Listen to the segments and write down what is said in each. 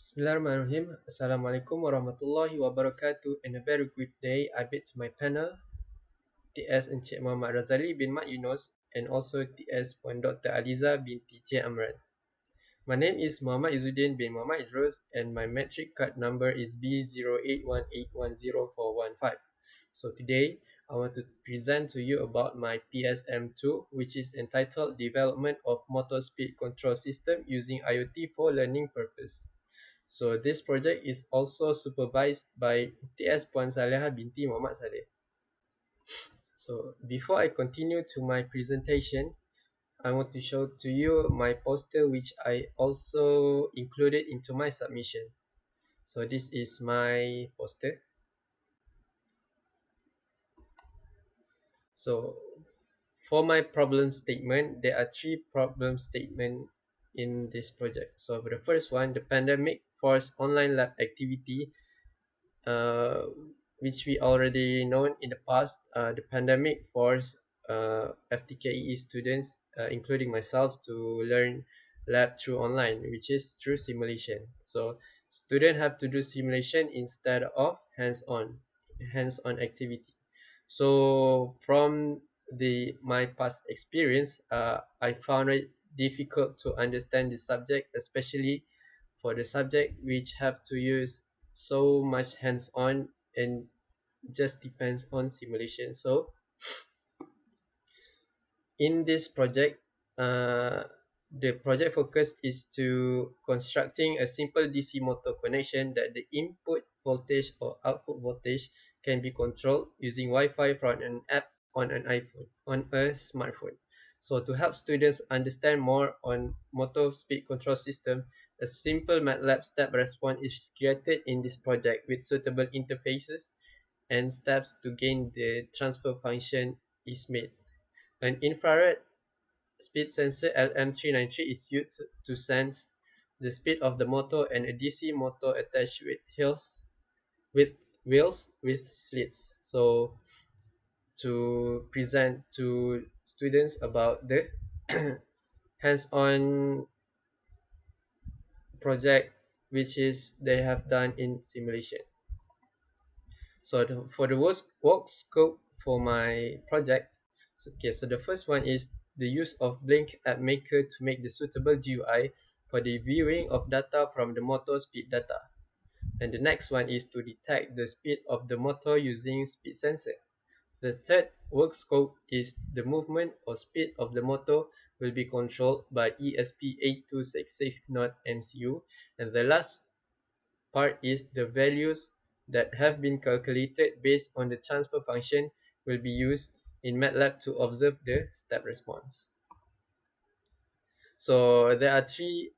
Bismillahirrahmanirrahim. Assalamualaikum warahmatullahi wabarakatuh, and a very good day I bid to my panel, TS Encik Muhammad Razali bin Mat Yunus, and also TS Puan Dr. Aliza Binti J. Amran. My name is Muhammad Izzuddin bin Muhammad Idrus, and my metric card number is B081810415. So today, I want to present to you about my PSM2, which is entitled Development of Motor Speed Control System using IoT for Learning Purpose. So this project is also supervised by TS Puan Saleha Binti Mohamad Saleh. So before I continue to my presentation, I want to show to you my poster which I also included into my submission. So this is my poster. So for my problem statement, there are three problem statements in this project. So for the first one, the pandemic forced online lab activity, uh, which we already known in the past. The pandemic forced FTKE students, including myself, to learn lab through online, which is through simulation. So students have to do simulation instead of hands-on activity. So from my past experience, I found it difficult to understand the subject, especially for the subject which have to use so much hands-on and just depends on simulation. So in this project, uh, the project focus is to constructing a simple DC motor connection that the input voltage or output voltage can be controlled using Wi-Fi from an app on an iPhone, on a smartphone. So to help students understand more on motor speed control system, a simple MATLAB step response is created in this project with suitable interfaces and steps to gain the transfer function is made. An infrared speed sensor LM393 is used to sense the speed of the motor, and a DC motor attached with wheels with slits. So to present to students about the hands-on project which is they have done in simulation. So for the work scope for my project, so the first one is the use of Blink App Maker to make the suitable GUI for the viewing of data from the motor speed data. And the next one is to detect the speed of the motor using speed sensor. The third work scope is the movement or speed of the motor will be controlled by ESP8266 not MCU. And the last part is the values that have been calculated based on the transfer function will be used in MATLAB to observe the step response. So there are three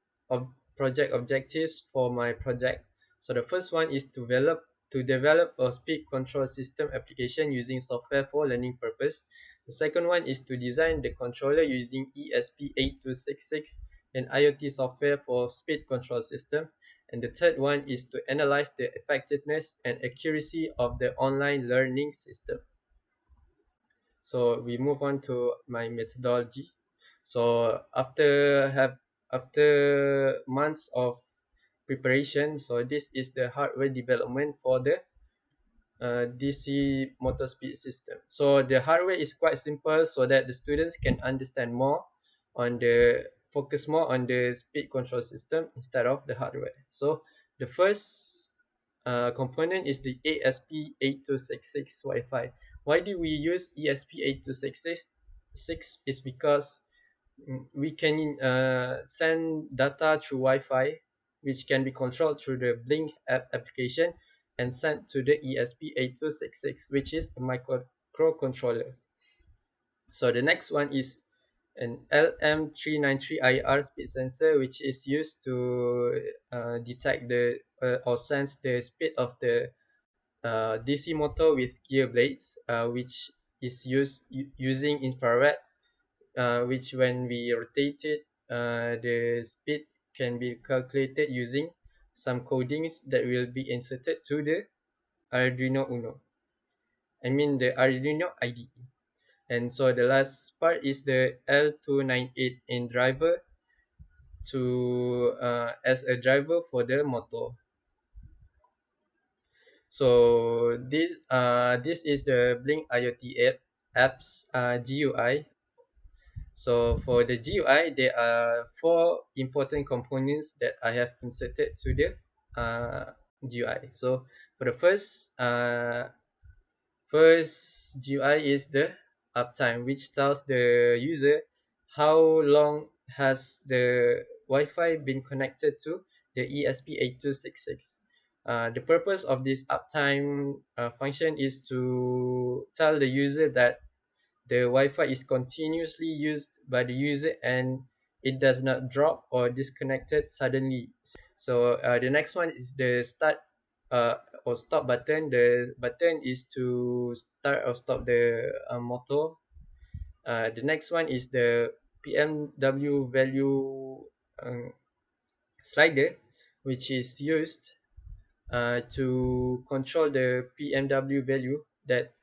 project objectives for my project. So the first one is to develop a speed control system application using software for learning purpose. The second one is to design the controller using ESP8266 and IoT software for speed control system. And the third one is to analyze the effectiveness and accuracy of the online learning system. So we move on to my methodology. So after months of preparation, so this is the hardware development for the DC motor speed system. So the hardware is quite simple so that the students can understand more on the focus more on the speed control system instead of the hardware. So the first component is the ASP8266 Wi-Fi. Why do we use ESP8266? Is because we can send data through Wi-Fi, which can be controlled through the Blink app application and sent to the ESP8266, which is a microcontroller. So the next one is an LM393IR speed sensor, which is used to detect or sense the speed of the DC motor with gear blades, which is using infrared, which when we rotate it, the speed can be calculated using some codings that will be inserted to the Arduino Uno. I mean the Arduino IDE. And so the last part is the L298 in driver. to as a driver for the motor. So this is the Blink IoT apps GUI. So for the GUI, there are four important components that I have inserted to the GUI. So for the first GUI is the uptime, which tells the user how long has the Wi-Fi been connected to the ESP8266. The purpose of this uptime function is to tell the user that the Wi-Fi is continuously used by the user and it does not drop or disconnected suddenly. So the next one is the start or stop button. The button is to start or stop the motor. The next one is the PMW value um, slider, which is used to control the PMW value that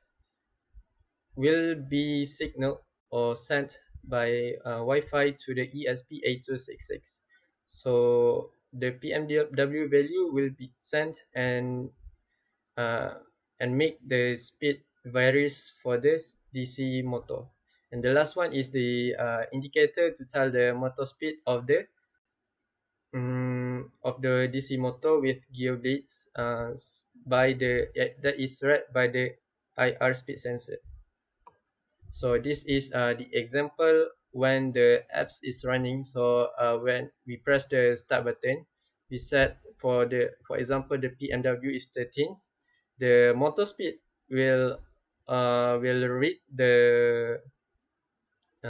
will be signaled or sent by Wi-Fi to the ESP8266. So the PMW value will be sent uh, and make the speed varies for this DC motor. And the last one is the indicator to tell the motor speed of the DC motor with gear blades by the that is read by the IR speed sensor. So this is the example when the apps is running. So when we press the start button, we set for example the PMW is 13. The motor speed will read the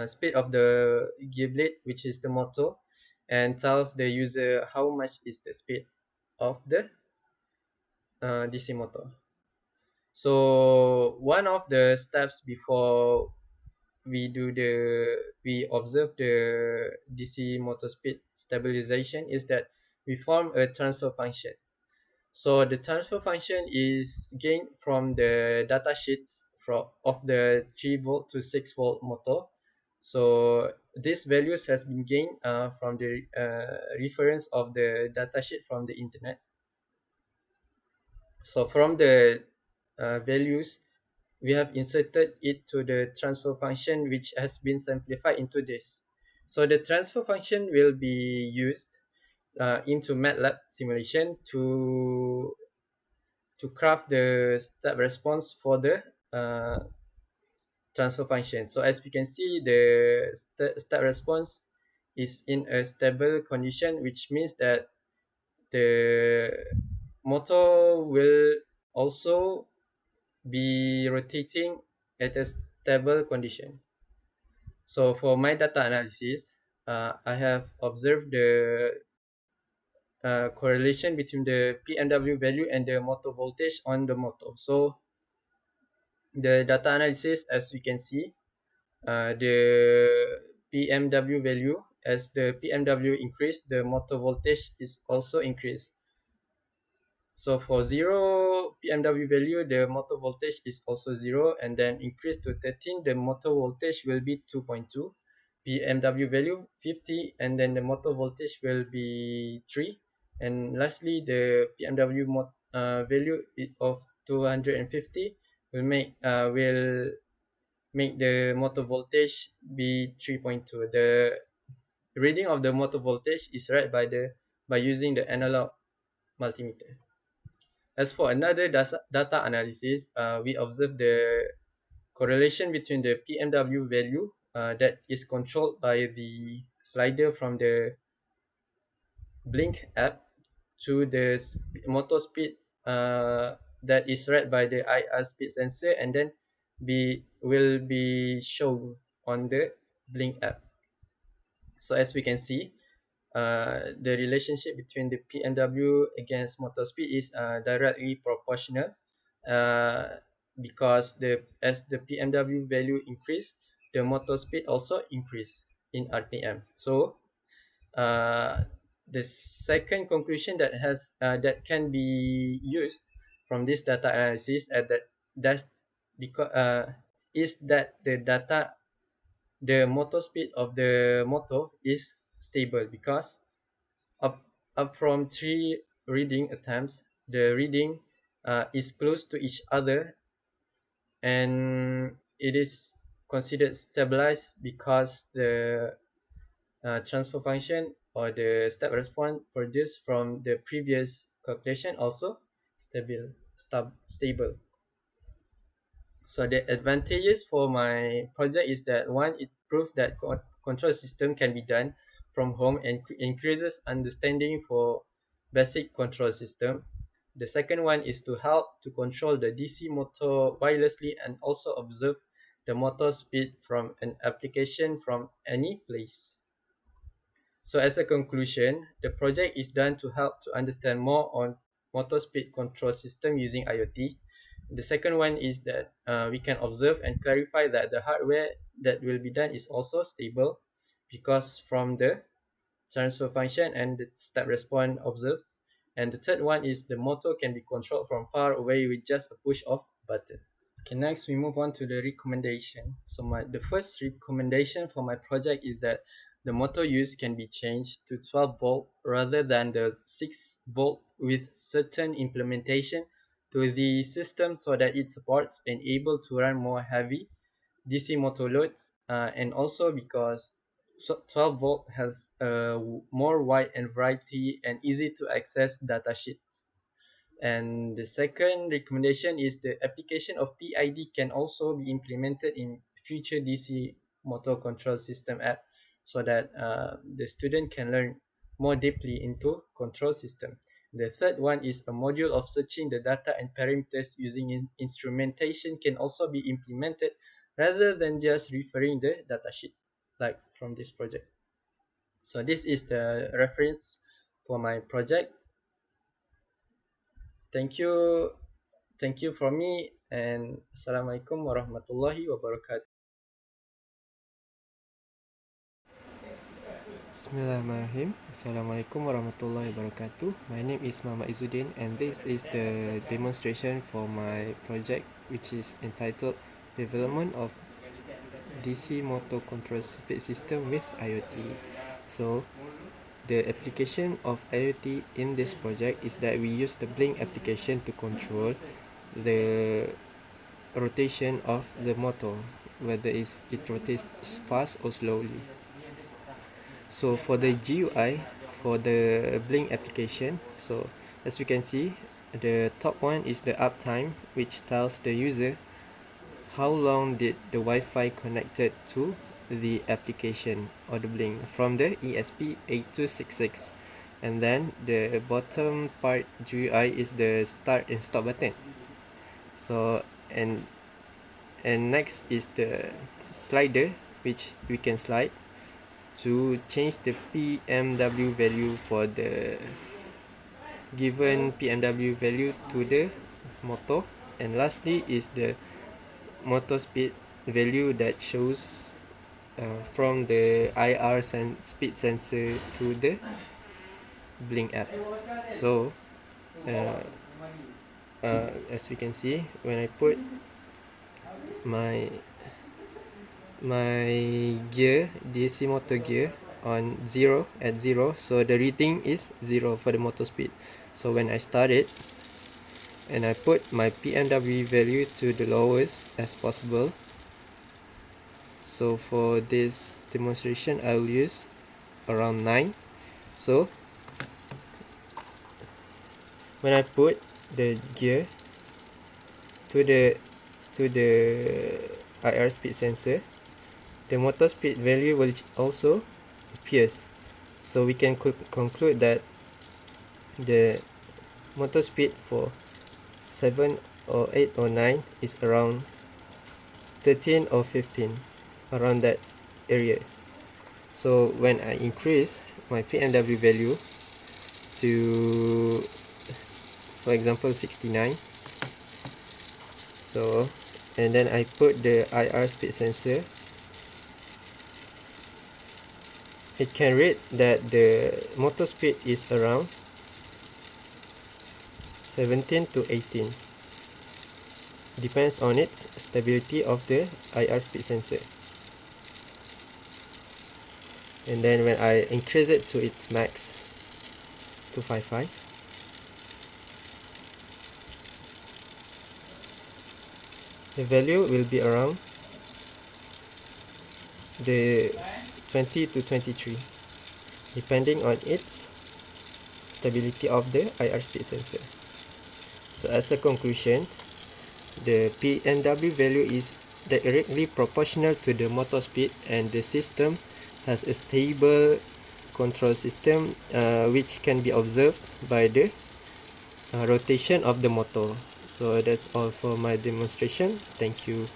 speed of the gear blade, which is the motor, and tells the user how much is the speed of the DC motor. So one of the steps before we observe the DC motor speed stabilization is that we form a transfer function. So the transfer function is gained from the data sheets of the 3 volt to 6 volt motor. So these values has been gained from the reference of the datasheet from the internet. So from the values, we have inserted it to the transfer function, which has been simplified into this. So the transfer function will be used into MATLAB simulation to craft the step response for the transfer function. So as we can see, the step response is in a stable condition, which means that the motor will also be rotating at a stable condition. So for my data analysis, I have observed the correlation between the PMW value and the motor voltage on the motor. So the data analysis, as we can see, the PMW value, as the PMW increase, the motor voltage is also increased. So for 0 PMW value, the motor voltage is also 0, and then increase to 13, the motor voltage will be 2.2. PMW value 50, and then the motor voltage will be 3. And lastly, the PMW value of 250 will make the motor voltage be 3.2. The reading of the motor voltage is read by using the analog multimeter. As for another data analysis, we observe the correlation between the PMW value that is controlled by the slider from the Blink app to the motor speed that is read by the IR speed sensor, and then will be shown on the Blink app. So as we can see, the relationship between the PMW against motor speed is directly proportional because as the PMW value increase, the motor speed also increase in RPM. So the second conclusion that can be used from this data analysis that's because is that the motor speed of the motor is stable because up from 3 reading attempts, the reading is close to each other, and it is considered stabilized because the transfer function or the step response produced from the previous calculation also stable. So the advantages for my project is that one, it proved that control system can be done from home and increases understanding for basic control system. The second one is to help to control the DC motor wirelessly and also observe the motor speed from an application from any place. So as a conclusion, the project is done to help to understand more on motor speed control system using IoT. The second one is that we can observe and clarify that the hardware that will be done is also stable because from the transfer function and the step response observed. And the third one is the motor can be controlled from far away with just a push of button. Okay, next we move on to the recommendation. So the first recommendation for my project is that the motor use can be changed to 12 volt rather than the 6 volt with certain implementation to the system so that it supports and able to run more heavy DC motor loads, and also because 12 volt has a more wide and variety and easy to access data sheets. And the second recommendation is the application of PID can also be implemented in future DC motor control system app so that the student can learn more deeply into control system. The third one is a module of searching the data and parameters using instrumentation can also be implemented rather than just referring the datasheet like from this project. So this is the reference for my project. Thank you. Thank you from me, and Assalamualaikum warahmatullahi wabarakatuh. Bismillahirrahmanirrahim. Assalamualaikum warahmatullahi wabarakatuh. My name is Muhamad Izzuddin, and this is the demonstration for my project, which is entitled Development of DC Motor Control Speed System with IoT. So, the application of IoT in this project is that we use the blink application to control the rotation of the motor, whether it rotates fast or slowly. So for the GUI for the blink application, so as you can see, the top one is the uptime, which tells the user how long did the Wi-Fi connected to the application or the blink from the ESP8266. And then the bottom part GUI is the start and stop button. So and next is the slider, which we can slide to change the PMW value for the given PMW value to the motor. And lastly is the motor speed value that shows from the IR speed sensor to the blink app. So as we can see, when I put my gear, DC motor gear, on 0 at 0, so the reading is 0 for the motor speed. So when I start it and I put my PMW value to the lowest as possible, so for this demonstration I will use around 9. So when I put the gear to the IR speed sensor, the motor speed value will also appears. So we can conclude that the motor speed for 7 or 8 or 9 is around 13 or 15, around that area. So when I increase my PMW value to, for example, 69, so and then I put the IR speed sensor, it can read that the motor speed is around 17 to 18, depends on its stability of the IR speed sensor. And then when I increase it to its max, 255. The value will be around the 20 to 23 depending on its stability of the IR speed sensor. So as a conclusion, the PNW value is directly proportional to the motor speed, and the system has a stable control system which can be observed by the rotation of the motor. So that's all for my demonstration. Thank you.